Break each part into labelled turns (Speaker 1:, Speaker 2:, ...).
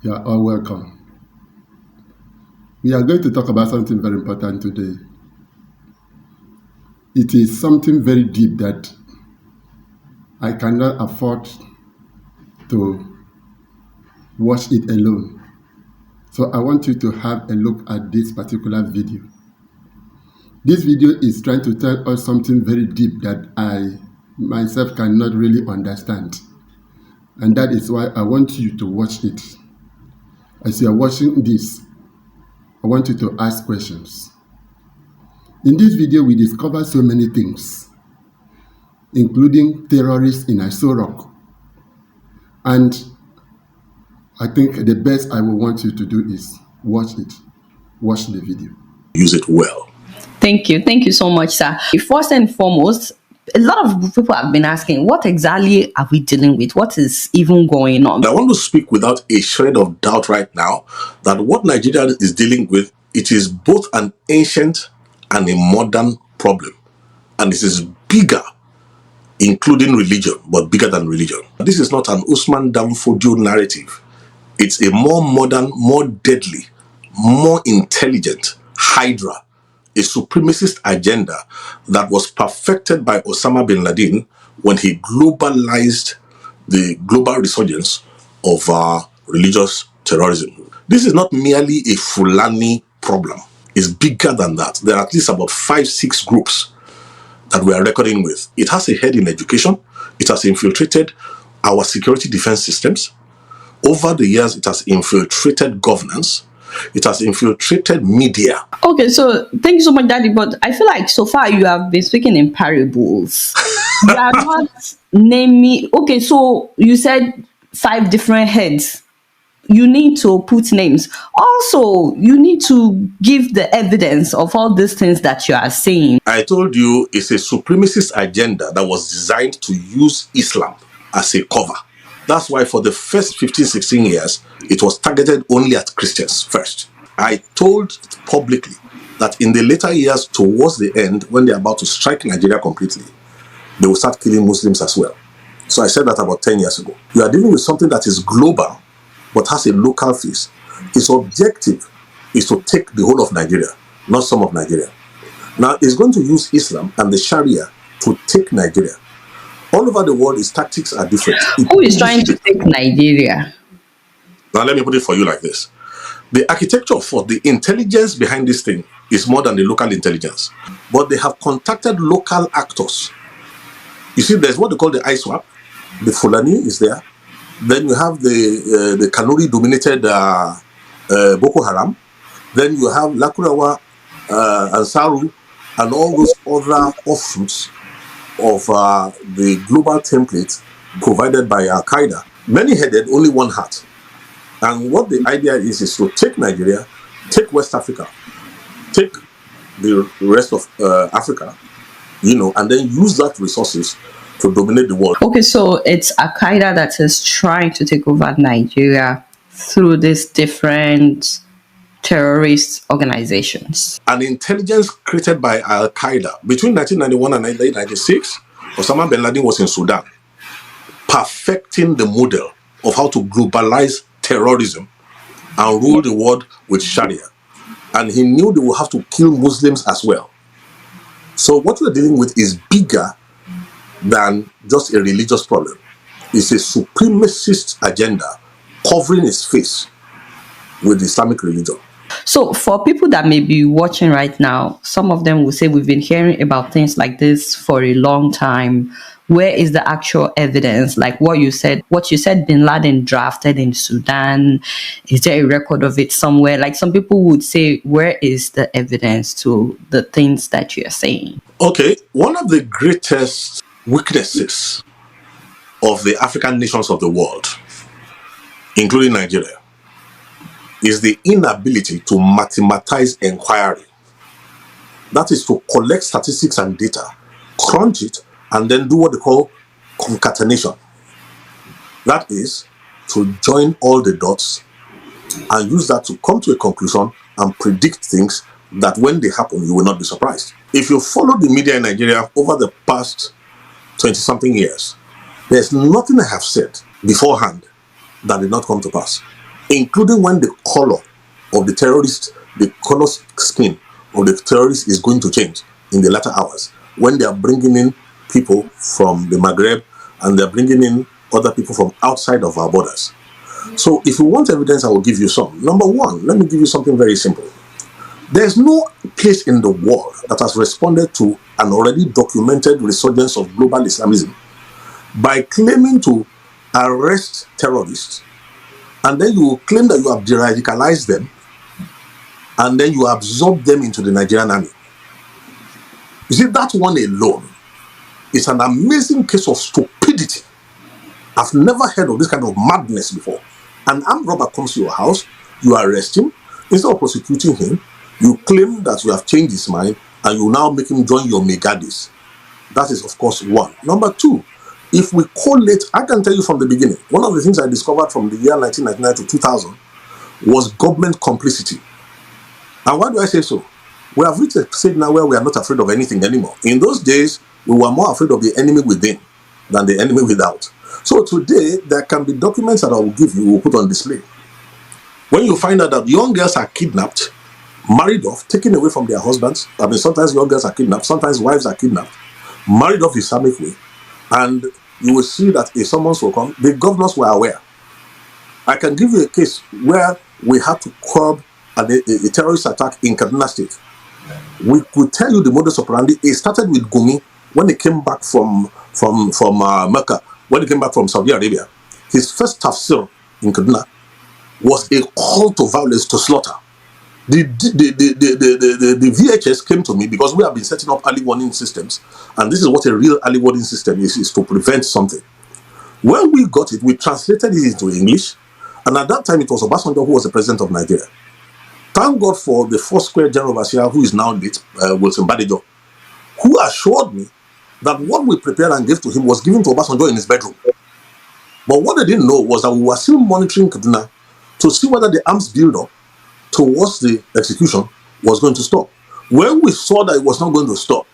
Speaker 1: You are all welcome. We are going to talk about something very important today. It is something very deep that I cannot afford to watch it alone. So I want you to have a look at this particular video. This video is trying to tell us something very deep that I myself cannot really understand. And that is why I want you to watch it. As you are watching this, I want you to ask questions. In this video, we discover so many things, including terrorists in Aso Rock. And I think the best I will want you to do is watch it. Watch the video.
Speaker 2: Use it well.
Speaker 3: Thank you. Thank you so much, sir. First and foremost, a lot of people have been asking, what exactly are we dealing with? What is even going on?
Speaker 2: I want to speak without a shred of doubt right now that what Nigeria is dealing with, it is both an ancient and a modern problem. And this is bigger, including religion, but bigger than religion. This is not an Usman Danfodio narrative. It's a more modern, more deadly, more intelligent Hydra, a supremacist agenda that was perfected by Osama bin Laden when he globalized the global resurgence of religious terrorism. This is not merely a Fulani problem. It's bigger than that. There are at least about 5-6 groups that we are reckoning with. It has a head in education. It has infiltrated our security defense systems. Over the years, it has infiltrated governance. It has infiltrated media.
Speaker 3: Okay, so thank you so much, Daddy. But I feel like so far you have been speaking in parables. You are not naming. Okay, so you said 5 different heads. You need to put names. Also, you need to give the evidence of all these things that you are saying.
Speaker 2: I told you it's a supremacist agenda that was designed to use Islam as a cover. That's why for the first 15-16 years, it was targeted only at Christians first. I told publicly that in the later years, towards the end, when they're about to strike Nigeria completely, they will start killing Muslims as well. So I said that about 10 years ago. You are dealing with something that is global, but has a local face. Its objective is to take the whole of Nigeria, not some of Nigeria. Now, it's going to use Islam and the Sharia to take Nigeria. All over the world, its tactics are different.
Speaker 3: Who is trying to take Nigeria?
Speaker 2: Now, let me put it for you like this. The architecture for the intelligence behind this thing is more than the local intelligence. But they have contacted local actors. You see, there's what they call the ISWAP. The Fulani is there. Then you have the Kanuri-dominated Boko Haram. Then you have Lakurawa, Ansaru, and all those other offshoots of the global template provided by Al-Qaeda. Many headed, only one heart. And what the idea is to take Nigeria, take West Africa, take the rest of Africa, and then use that resources to dominate the world.
Speaker 3: Okay, so it's Al-Qaeda that is trying to take over Nigeria through these different terrorist organizations.
Speaker 2: An intelligence created by Al-Qaeda between 1991 and 1996, Osama bin Laden was in Sudan, perfecting the model of how to globalize terrorism and rule the world with Sharia. And he knew they would have to kill Muslims as well. So what we're dealing with is bigger than just a religious problem. It's a supremacist agenda covering its face with Islamic religion.
Speaker 3: So for people that may be watching right now, some of them will say we've been hearing about things like this for a long time. Where is the actual evidence? Like what you said bin Laden drafted in Sudan. Is there a record of it somewhere? Like some people would say, where is the evidence to the things that you're saying?
Speaker 2: Okay, one of the greatest weaknesses of the African nations of the world, including Nigeria, is the inability to mathematize inquiry. That is to collect statistics and data, crunch it, and then do what they call concatenation. That is to join all the dots and use that to come to a conclusion and predict things that when they happen, you will not be surprised. If you follow the media in Nigeria over the past 20-something years, there's nothing I have said beforehand that did not come to pass. including when the color of the terrorist, the color skin of the terrorist is going to change in the latter hours, when they are bringing in people from the Maghreb and they're bringing in other people from outside of our borders. So if you want evidence, I will give you some. Number one, let me give you something very simple. There's no place in the world that has responded to an already documented resurgence of global Islamism by claiming to arrest terrorists, and then you claim that you have de-radicalized them, and then you absorb them into the Nigerian army. You see, that one alone is an amazing case of stupidity. I've never heard of this kind of madness before. An armed robber comes to your house, you arrest him, instead of prosecuting him, you claim that you have changed his mind, and you now make him join your megadis. That is, of course, one. Number two, if we collate, I can tell you from the beginning, one of the things I discovered from the year 1999 to 2000 was government complicity. And why do I say so? We have reached a stage now where we are not afraid of anything anymore. In those days, we were more afraid of the enemy within than the enemy without. So today, there can be documents that I will give you, will put on display. When you find out that young girls are kidnapped, married off, taken away from their husbands, I mean, sometimes young girls are kidnapped, sometimes wives are kidnapped, married off Islamic way, and you will see that a summons will come. The governors were aware. I can give you a case where we had to curb a terrorist attack in Kaduna State. We could tell you the modus operandi. It started with Gumi when he came back from Mecca, when he came back from Saudi Arabia. His first tafsir in Kaduna was a call to violence, to slaughter. The VHS came to me because we have been setting up early warning systems, and this is what a real early warning system is to prevent something. When we got it, we translated it into English, and at that time it was Obasanjo who was the president of Nigeria. Thank God for the first square general overseer, who is now late, Wilson Badejo, who assured me that what we prepared and gave to him was given to Obasanjo in his bedroom. But what they didn't know was that we were still monitoring Kaduna to see whether the arms build-up towards the execution was going to stop. When we saw that it was not going to stop,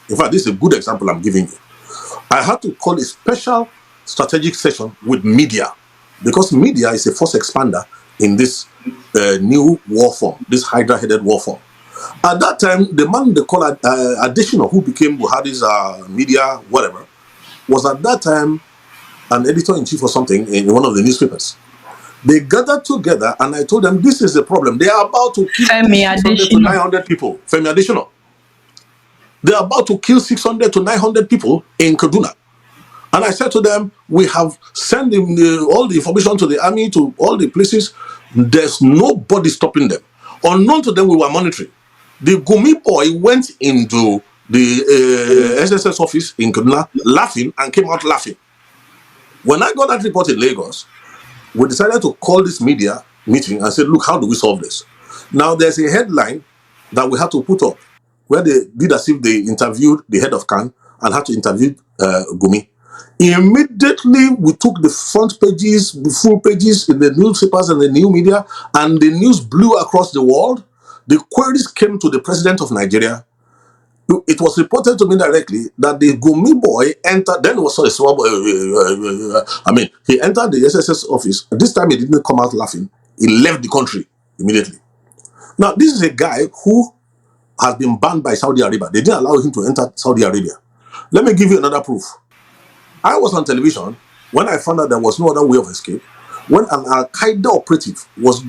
Speaker 2: in fact, this is a good example I'm giving you, I had to call a special strategic session with media, because media is a force expander in this new war form, this hydra-headed war form. At that time, the man they call Additional, who became Buhari's media, whatever, was at that time an editor-in-chief or something in one of the newspapers. They gathered together, and I told them, this is the problem. They are about to kill 600 to 900 people. Femi Additional. They are about to kill 600 to 900 people in Kaduna. And I said to them, we have sent all the information to the army, to all the places. There's nobody stopping them. Unknown to them, we were monitoring. The Gumi boy went into the SSS office in Kaduna laughing and came out laughing. When I got that report in Lagos, we decided to call this media meeting and say, look, how do we solve this? Now, there's a headline that we had to put up where they did as if they interviewed the head of CAN and had to interview Gumi. Immediately, we took the front pages, the full pages in the newspapers and the new media, and the news blew across the world. The queries came to the president of Nigeria. It was reported to me directly that the Gumi boy entered, then it was a small boy, he entered the SSS office. This time he didn't come out laughing. He left the country immediately. Now, this is a guy who has been banned by Saudi Arabia. They didn't allow him to enter Saudi Arabia. Let me give you another proof. I was on television when I found out there was no other way of escape, when an Al-Qaeda operative was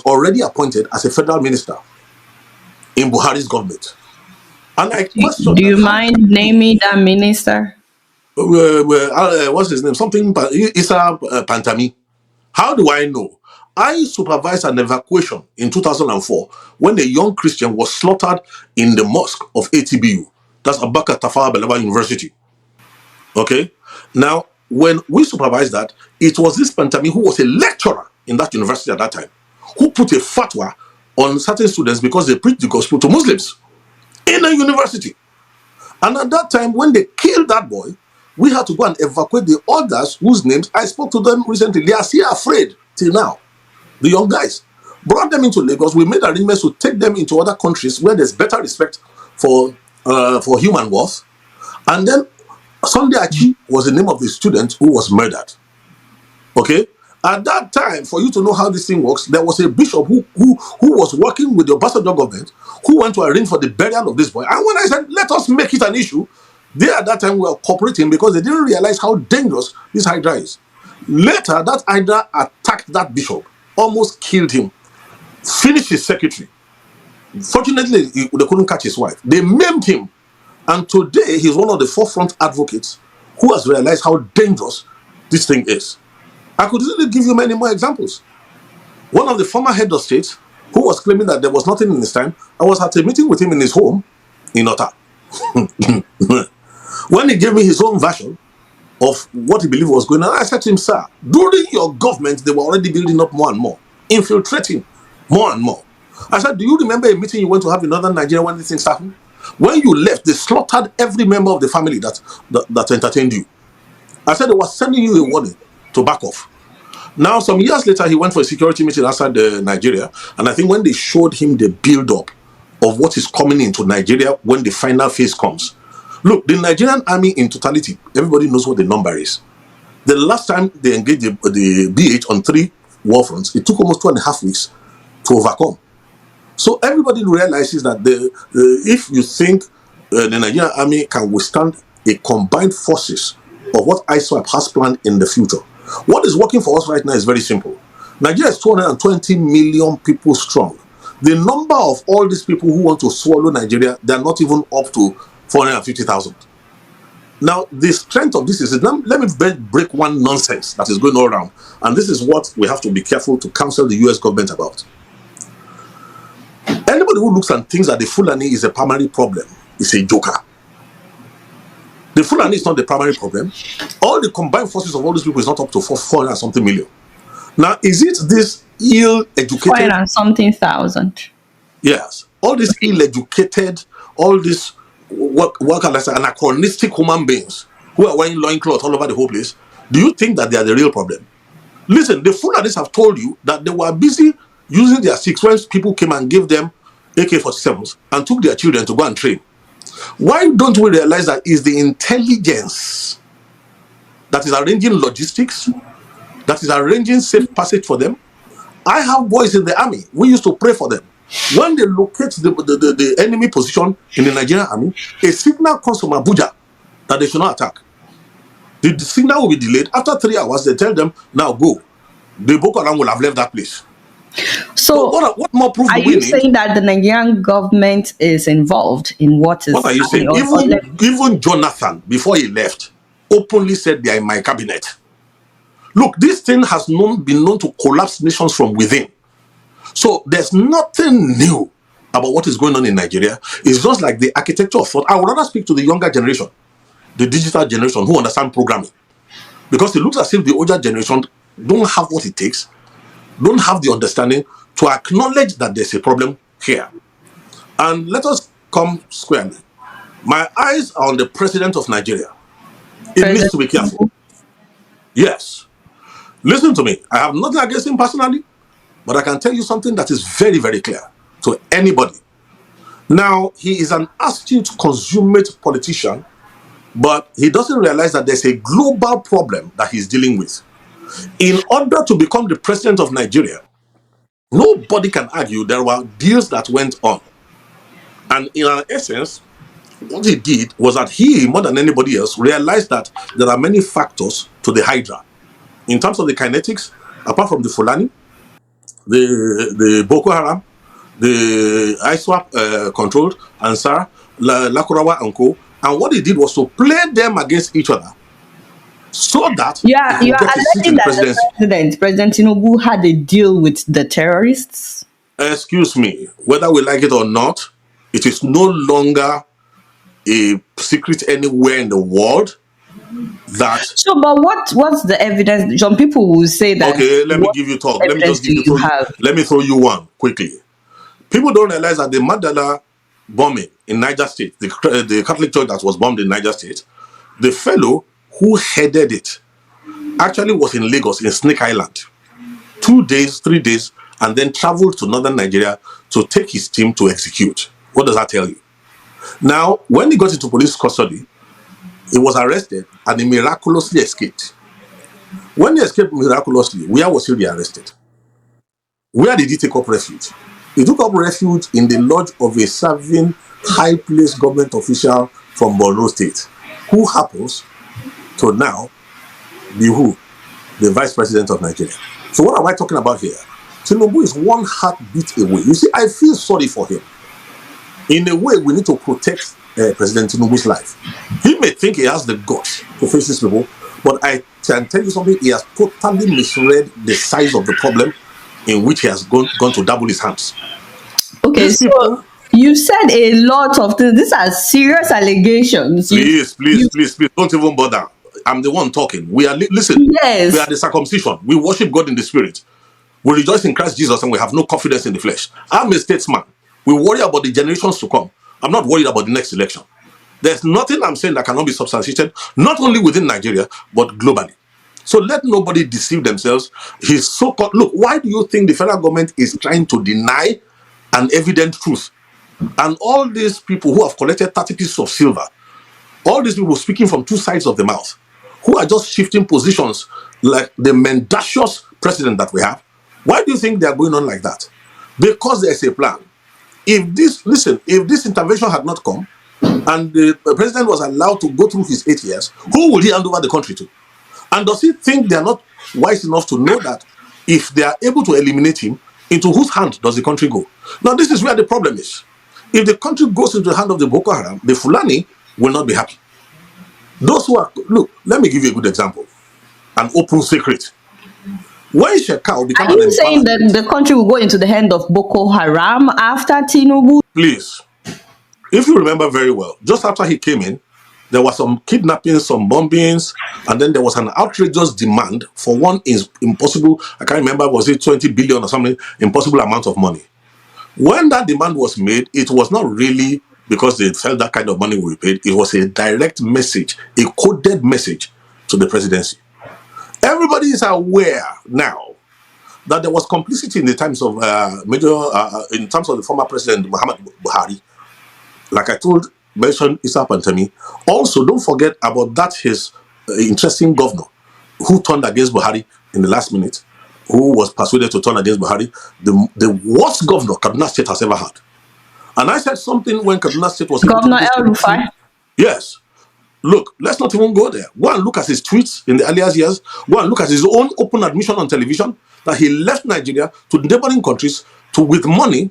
Speaker 2: already appointed as a federal minister in Buhari's government. And I questioned...
Speaker 3: Do you mind naming that minister?
Speaker 2: What's his name? Something, Issa Pantami. How do I know? I supervised an evacuation in 2004 when a young Christian was slaughtered in the mosque of ATBU. That's Abubakar Tafawa Balewa University. Okay? Now, when we supervised that, it was this Pantami, who was a lecturer in that university at that time, who put a fatwa on certain students because they preached the gospel to Muslims in a university. And at that time, when they killed that boy, we had to go and evacuate the others whose names I spoke to them recently. They are still afraid till now. The young guys brought them into Lagos. We made arrangements to take them into other countries where there's better respect for human worth. And then Sunday Achi was the name of the student who was murdered. Okay? At that time, for you to know how this thing works, there was a bishop who was working with the Obasanjo government who went to arrange for the burial of this boy. And when I said, let us make it an issue, they at that time were cooperating because they didn't realize how dangerous this Hydra is. Later, that Hydra attacked that bishop, almost killed him, finished his secretary. Fortunately, they couldn't catch his wife. They maimed him. And today, he's one of the forefront advocates who has realized how dangerous this thing is. I could easily give you many more examples. One of the former head of state who was claiming that there was nothing in his time, I was at a meeting with him in his home in Ota. When he gave me his own version of what he believed was going on, I said to him, sir, during your government, they were already building up more and more, infiltrating more and more. I said, do you remember a meeting you went to have in northern Nigeria when these things happened? When you left, they slaughtered every member of the family that entertained you. I said they were sending you a warning to back off. Now, some years later, he went for a security meeting outside Nigeria, and I think when they showed him the build-up of what is coming into Nigeria when the final phase comes. Look, the Nigerian army in totality, everybody knows what the number is. The last time they engaged the BH on 3 war fronts, it took almost 2.5 weeks to overcome. So everybody realizes that if you think the Nigerian army can withstand a combined forces of what ISWAP has planned in the future, what is working for us right now is very simple. Nigeria is 220 million people strong. The number of all these people who want to swallow Nigeria, they are not even up to 450,000. Now, the strength of this is, let me break one nonsense that is going all around. And this is what we have to be careful to counsel the US government about. Anybody who looks and thinks that the Fulani is a primary problem is a joker. The Fulani is not the primary problem. All the combined forces of all these people is not up to 400 and something million. Now, is it this ill-educated...
Speaker 3: 400 and something thousand.
Speaker 2: Yes. All these ill-educated, all these, what can I say, anachronistic human beings who are wearing loincloth all over the whole place, do you think that they are the real problem? Listen, the Fulanis have told you that they were busy using their six when people came and gave them AK-47s and took their children to go and train. Why don't we realize that it's the intelligence that is arranging logistics, that is arranging safe passage for them? I have boys in the army. We used to pray for them. When they locate the enemy position in the Nigerian army, a signal comes from Abuja that they should not attack. The signal will be delayed. After 3 hours, they tell them, now go. The Boko Haram will have left that place.
Speaker 3: So
Speaker 2: what more proof
Speaker 3: are
Speaker 2: do we
Speaker 3: you
Speaker 2: need?
Speaker 3: saying that the Nigerian government is involved in what is
Speaker 2: What are you saying? Even Jonathan, before he left, openly said they are in my cabinet. Look, this thing has been known to collapse nations from within. So there's nothing new about what is going on in Nigeria. It's just like the architecture of thought. I would rather speak to the younger generation, the digital generation who understand programming. Because it looks as if the older generation don't have what it takes, don't have the understanding to acknowledge that there's a problem here. And let us come squarely. My eyes are on the president of Nigeria. It needs to be careful. Yes. Listen to me. I have nothing against him personally, but I can tell you something that is very, very clear to anybody. Now, he is an astute, consummate politician, but he doesn't realize that there's a global problem that he's dealing with. In order to become the president of Nigeria, nobody can argue there were deals that went on. And in essence, what he did was that he, more than anybody else, realized that there are many factors to the Hydra. In terms of the kinetics, apart from the Fulani, the Boko Haram, the ISWAP controlled, Ansar, Lakurawa and Co. And what he did was to play them against each other so that
Speaker 3: you are alleging that President Tinubu had a deal with the terrorists?
Speaker 2: Excuse me, whether we like it or not, it is no longer a secret anywhere in the world that...
Speaker 3: So, but what's the evidence? Some people will say that...
Speaker 2: Okay, let me give you talk. Let me throw you one quickly. People don't realize that the Mandela bombing in Niger State, the Catholic church that was bombed in Niger State, the fellow who headed it actually was in Lagos, in Snake Island. 2 days, 3 days, and then traveled to northern Nigeria to take his team to execute. What does that tell you? Now, when he got into police custody, he was arrested and he miraculously escaped. When he escaped miraculously, where was he rearrested? Where did he take up refuge? He took up refuge in the lodge of a serving high-placed government official from Borno State, who happens to now be who? The vice president of Nigeria. So what am I talking about here? Tinubu is one heartbeat away. You see, I feel sorry for him. In a way, we need to protect President Tinubu's life. He may think he has the guts to face these people, but I can tell you something, he has totally misread the size of the problem in which he has gone to double his hands.
Speaker 3: Okay,
Speaker 2: These
Speaker 3: so
Speaker 2: people,
Speaker 3: you said a lot of things. These are serious allegations.
Speaker 2: please, don't even bother. I'm the one talking. We are, listen, we are
Speaker 3: Yes.
Speaker 2: the circumcision. We worship God in the spirit. We rejoice in Christ Jesus and we have no confidence in the flesh. I'm a statesman. We worry about the generations to come. I'm not worried about the next election. There's nothing I'm saying that cannot be substantiated, not only within Nigeria, but globally. So let nobody deceive themselves. He's so-called, look, why do you think the federal government is trying to deny an evident truth? And all these people who have collected 30 pieces of silver, all these people speaking from two sides of the mouth, who are just shifting positions like the mendacious president that we have, why do you think they are going on like that? Because there's a plan. If this intervention had not come and the president was allowed to go through his 8 years, who will he hand over the country to? And does he think they are not wise enough to know that if they are able to eliminate him, into whose hand does the country go? Now, this is where the problem is. If the country goes into the hand of the Boko Haram, the Fulani will not be happy. Those who are, look, let me give you a good example, an open secret. When Shekau became
Speaker 3: Are
Speaker 2: an
Speaker 3: you saying that
Speaker 2: empanelment,
Speaker 3: the country will go into the hand of Boko Haram after Tinubu?
Speaker 2: please, if you remember very well, just after he came in, there was some kidnappings, some bombings, and then there was an outrageous demand for one impossible, I can't remember, was it 20 billion or something, impossible amount of money. When that demand was made, it was not really because they felt that kind of money will be paid. It was a direct message, a coded message to the presidency. Everybody is aware now that there was complicity in the times of in terms of the former president Muhammad Buhari. Like I mentioned Issa Pantami. Also, don't forget about that his interesting governor who turned against Buhari in the last minute, who was persuaded to turn against Buhari, the worst governor Kaduna State has ever had. And I said something when Kaduna State was able to do
Speaker 3: Governor
Speaker 2: this.
Speaker 3: El Rufai?
Speaker 2: Yes. Look, let's not even go there. Go and look at his tweets in the earlier years. Go and look at his own open admission on television that he left Nigeria to neighboring countries with money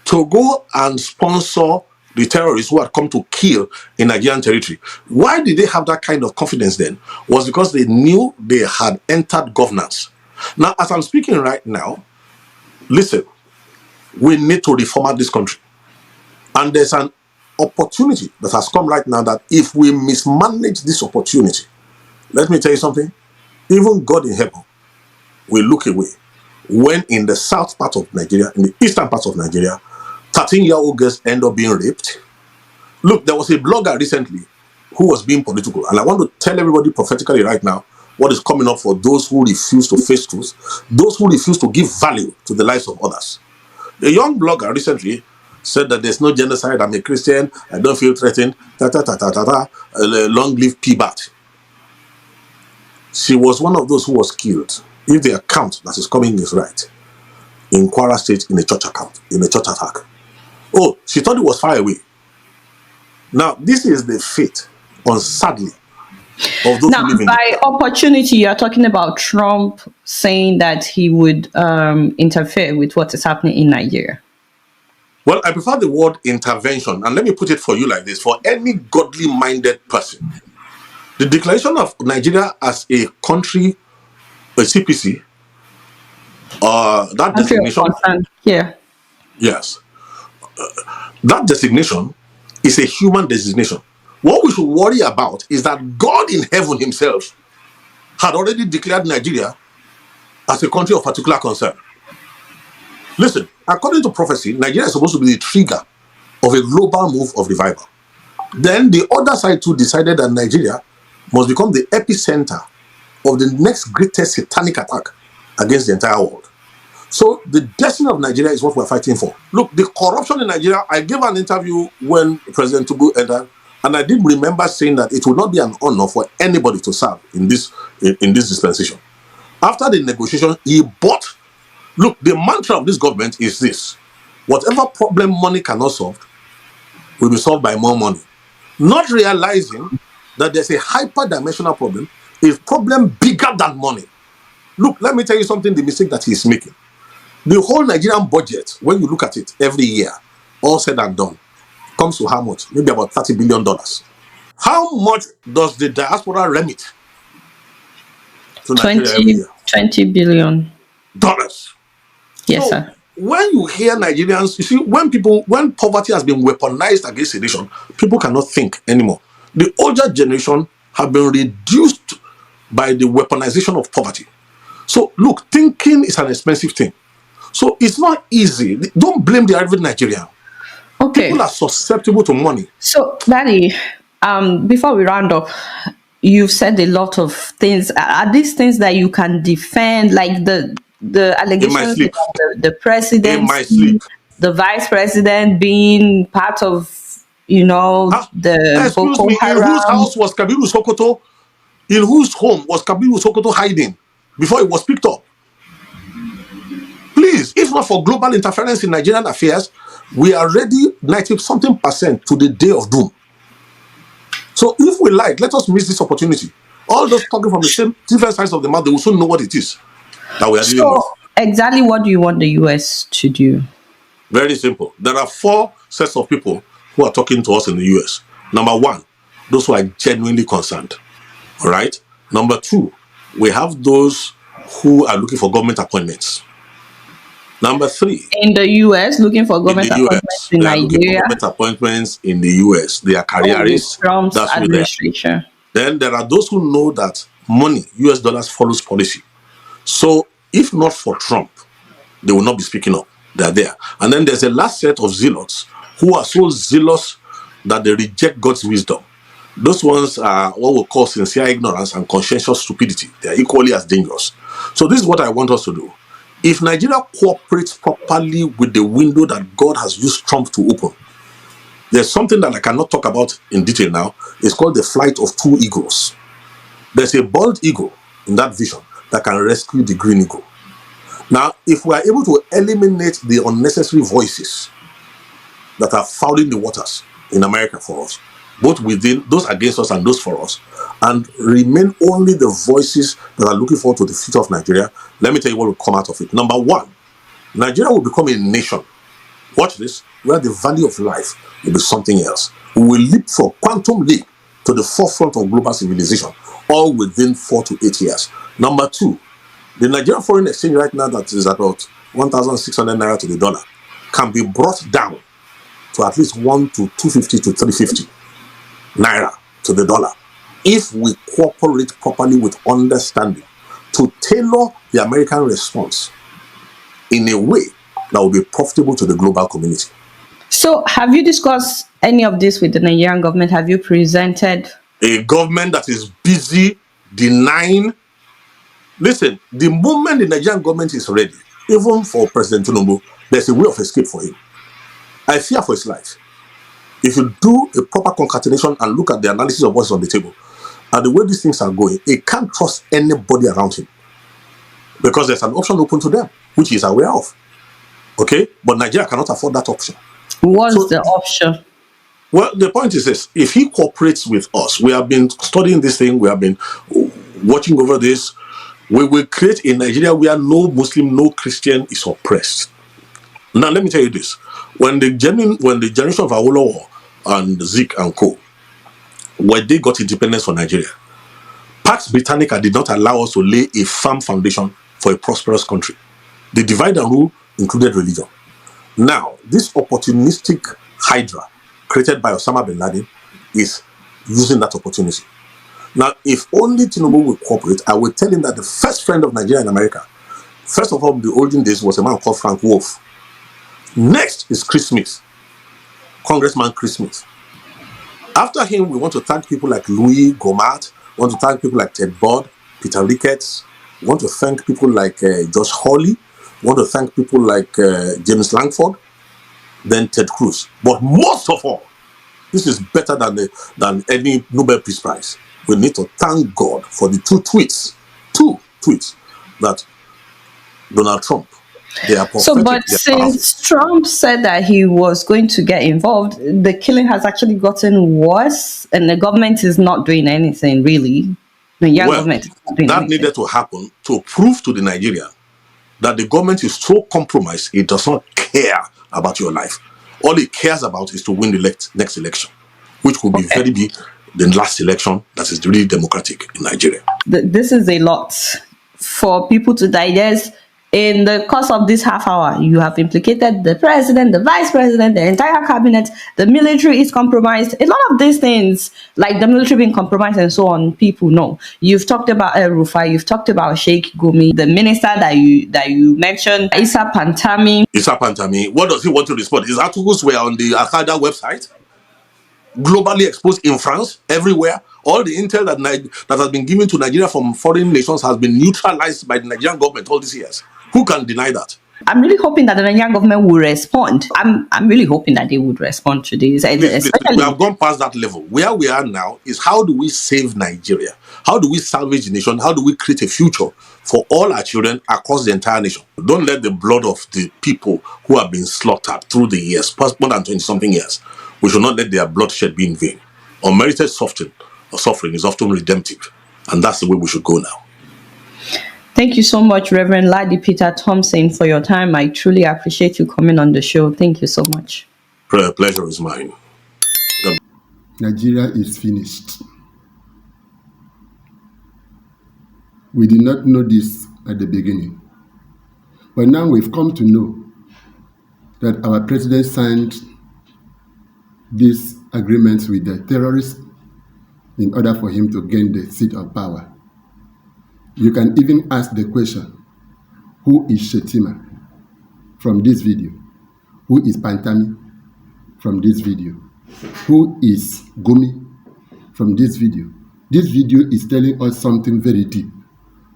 Speaker 2: to go and sponsor the terrorists who had come to kill in Nigerian territory. Why did they have that kind of confidence then? Was because they knew they had entered governance. Now, as I'm speaking right now, listen, we need to reformat this country. And there's an opportunity that has come right now that if we mismanage this opportunity, let me tell you something, even God in heaven will look away when in the south part of Nigeria, in the eastern part of Nigeria, 13-year-old girls end up being raped. Look, there was a blogger recently who was being political, and I want to tell everybody prophetically right now what is coming up for those who refuse to face truth, those who refuse to give value to the lives of others. A young blogger recently said that there's no genocide, I'm a Christian, I don't feel threatened, long live P-Bat. She was one of those who was killed, if the account that is coming is right, in Kwara State in a church attack. Oh, she thought it was far away. Now, this is the fate, sadly, of those
Speaker 3: Now,
Speaker 2: who live in
Speaker 3: by opportunity, you are talking about Trump saying that he would interfere with what is happening in Nigeria.
Speaker 2: Well, I prefer the word intervention, and let me put it for you like this. For any godly-minded person, the declaration of Nigeria as a country, a CPC, that
Speaker 3: Country of
Speaker 2: designation,
Speaker 3: concern. Yeah.
Speaker 2: yes, that designation is a human designation. What we should worry about is that God in heaven himself had already declared Nigeria as a country of particular concern. Listen, according to prophecy, Nigeria is supposed to be the trigger of a global move of revival. Then the other side too decided that Nigeria must become the epicenter of the next greatest satanic attack against the entire world. So the destiny of Nigeria is what we're fighting for. Look, the corruption in Nigeria, I gave an interview when President Tinubu entered, And I did remember saying that it would not be an honor for anybody to serve in this dispensation. After the negotiation, he bought. Look, the mantra of this government is this: whatever problem money cannot solve will be solved by more money. Not realizing that there's a hyper-dimensional problem, a problem bigger than money. Look, let me tell you something, the mistake that he's making. The whole Nigerian budget, when you look at it every year, all said and done, comes to how much? Maybe about $30 billion. How much does the diaspora remit to Nigeria every
Speaker 3: 20,
Speaker 2: year?
Speaker 3: 20 billion.
Speaker 2: Dollars.
Speaker 3: Yes,
Speaker 2: So
Speaker 3: sir.
Speaker 2: when you hear Nigerians, you see, when poverty has been weaponized against a nation, people cannot think anymore. The older generation have been reduced by the weaponization of poverty. So look, thinking is an expensive thing. So it's not easy. Don't blame the average Nigerian.
Speaker 3: Okay.
Speaker 2: People are susceptible to money.
Speaker 3: So, Daddy, before we round up, you've said a lot of things. Are these things that you can defend, like the allegations
Speaker 2: sleep.
Speaker 3: about the president,
Speaker 2: In my sleep.
Speaker 3: the vice president being part of, the
Speaker 2: Excuse
Speaker 3: Boko
Speaker 2: me, in whose
Speaker 3: Haram?
Speaker 2: house was Kabiru Sokoto? In whose home was Kabiru Sokoto hiding before it was picked up? Please, if not for global interference in Nigerian affairs, we are ready 90-something% to the day of doom. So if we like, let us miss this opportunity. All those talking from the same different sides of the mouth, they will soon know what it is that we are dealing with.
Speaker 3: So, exactly what do you want the US to do?
Speaker 2: Very simple. There are 4 sets of people who are talking to us in the US. Number 1, those who are genuinely concerned. All right. Number 2, we have those who are looking for government appointments. Number 3,
Speaker 3: in the US, looking for government
Speaker 2: in the
Speaker 3: appointments
Speaker 2: US,
Speaker 3: in
Speaker 2: they are looking for
Speaker 3: Nigeria.
Speaker 2: government appointments in the US. They are
Speaker 3: With
Speaker 2: careerists.
Speaker 3: Trump's
Speaker 2: That's who they are.
Speaker 3: administration.
Speaker 2: Then there are those who know that money, US dollars, follows policy. So if not for Trump, they will not be speaking up. They are there. And then there's a last set of zealots who are so zealous that they reject God's wisdom. Those ones are what we call sincere ignorance and conscientious stupidity. They are equally as dangerous. So this is what I want us to do. If Nigeria cooperates properly with the window that God has used Trump to open, there's something that I cannot talk about in detail now. It's called the flight of 2 eagles. There's a bald eagle in that vision that can rescue the green eagle. Now, if we are able to eliminate the unnecessary voices that are fouling the waters in America for us, both within those against us and those for us, and remain only the voices that are looking forward to the future of Nigeria, let me tell you what will come out of it. Number 1, Nigeria will become a nation. Watch this, where the value of life will be something else. We will leap from quantum leap to the forefront of global civilization, all within 4 to 8 years. Number 2, the Nigerian foreign exchange right now that is about 1,600 naira to the dollar can be brought down to at least 1 to 250 to 350 naira to the dollar if we cooperate properly with understanding to tailor the American response in a way that will be profitable to the global community.
Speaker 3: So, have you discussed any of this with the Nigerian government? Have you presented
Speaker 2: a government that is busy denying? Listen, the moment the Nigerian government is ready, even for President Tinubu, there's a way of escape for him. I fear for his life. If you do a proper concatenation and look at the analysis of what's on the table and the way these things are going, he can't trust anybody around him because there's an option open to them, which he is aware of. Okay? But Nigeria cannot afford that option.
Speaker 3: What's the option?
Speaker 2: Well, the point is this. If he cooperates with us, we have been studying this thing, we have been watching over this, we will create a Nigeria where no Muslim, no Christian is oppressed. Now, let me tell you this. When the generation of Awolowo and Zik and Co., when they got independence from Nigeria, Pax Britannica did not allow us to lay a firm foundation for a prosperous country. The divide and rule included religion. Now, this opportunistic hydra created by Osama bin Laden is using that opportunity. Now, if only Tinubu will cooperate, I will tell him that the first friend of Nigeria in America, first of all, in the olden days, was a man called Frank Wolf. Next is Chris Smith, Congressman Chris Smith. After him, we want to thank people like Louis Gohmert, we want to thank people like Ted Budd, Peter Ricketts, we want to thank people like Josh Hawley, we want to thank people like James Langford, then Ted Cruz. But most of all, This is better than any Nobel Peace Prize. We need to thank God for the two tweets that Donald Trump, they are
Speaker 3: So,
Speaker 2: prophetic,
Speaker 3: but
Speaker 2: they are powerful.
Speaker 3: since Trump said that he was going to get involved, the killing has actually gotten worse, and the government is not doing anything really. The Nigerian
Speaker 2: Well,
Speaker 3: government is not doing
Speaker 2: that
Speaker 3: anything.
Speaker 2: needed to happen to prove to the Nigerian that the government is so compromised, it does not care about your life. All it cares about is to win the next election, which will be
Speaker 3: Okay.
Speaker 2: very big, the last election that is really democratic in Nigeria.
Speaker 3: This is a lot for people to digest. In the course of this half hour, you have implicated the president, the vice president, the entire cabinet, the military is compromised. A lot of these things, like the military being compromised and so on, people know. You've talked about El Rufai, you've talked about Sheikh Gumi, the minister that you mentioned, Isa Pantami.
Speaker 2: Issa Pantami, what does he want to respond? His articles were on the Al-Qaeda website, globally exposed in France, everywhere. All the intel that has been given to Nigeria from foreign nations has been neutralized by the Nigerian government all these years. Who can deny that?
Speaker 3: I'm really hoping that the Nigerian government will respond. I'm really hoping that they would respond to this, and
Speaker 2: Please, we
Speaker 3: especially.
Speaker 2: have gone past that level. Where we are now is how do we save Nigeria? How do we salvage the nation? How do we create a future for all our children across the entire nation? Don't let the blood of the people who have been slaughtered through the years, past more than 20-something years, we should not let their bloodshed be in vain. Unmerited suffering is often redemptive, and that's the way we should go now.
Speaker 3: Thank you so much, Reverend Ladi Peter Thompson, for your time. I truly appreciate you coming on the show. Thank you so much.
Speaker 2: Pleasure is mine.
Speaker 1: Nigeria is finished. We did not know this at the beginning. But now we've come to know that our president signed these agreements with the terrorists in order for him to gain the seat of power. You can even ask the question, who is Shetima from this video? Who is Pantami from this video? Who is Gumi from this video? This video is telling us something very deep.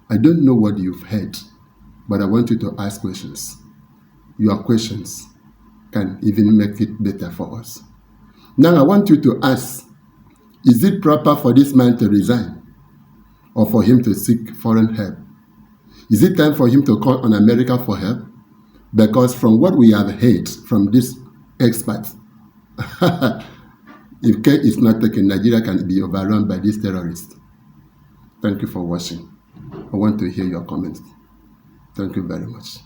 Speaker 1: I don't know what you've heard, but I want you to ask questions. Your questions can even make it better for us. Now I want you to ask, is it proper for this man to resign or for him to seek foreign help? Is it time for him to call on America for help? Because from what we have heard from these experts, if care is not taken, Nigeria can be overrun by these terrorists. Thank you for watching. I want to hear your comments. Thank you very much.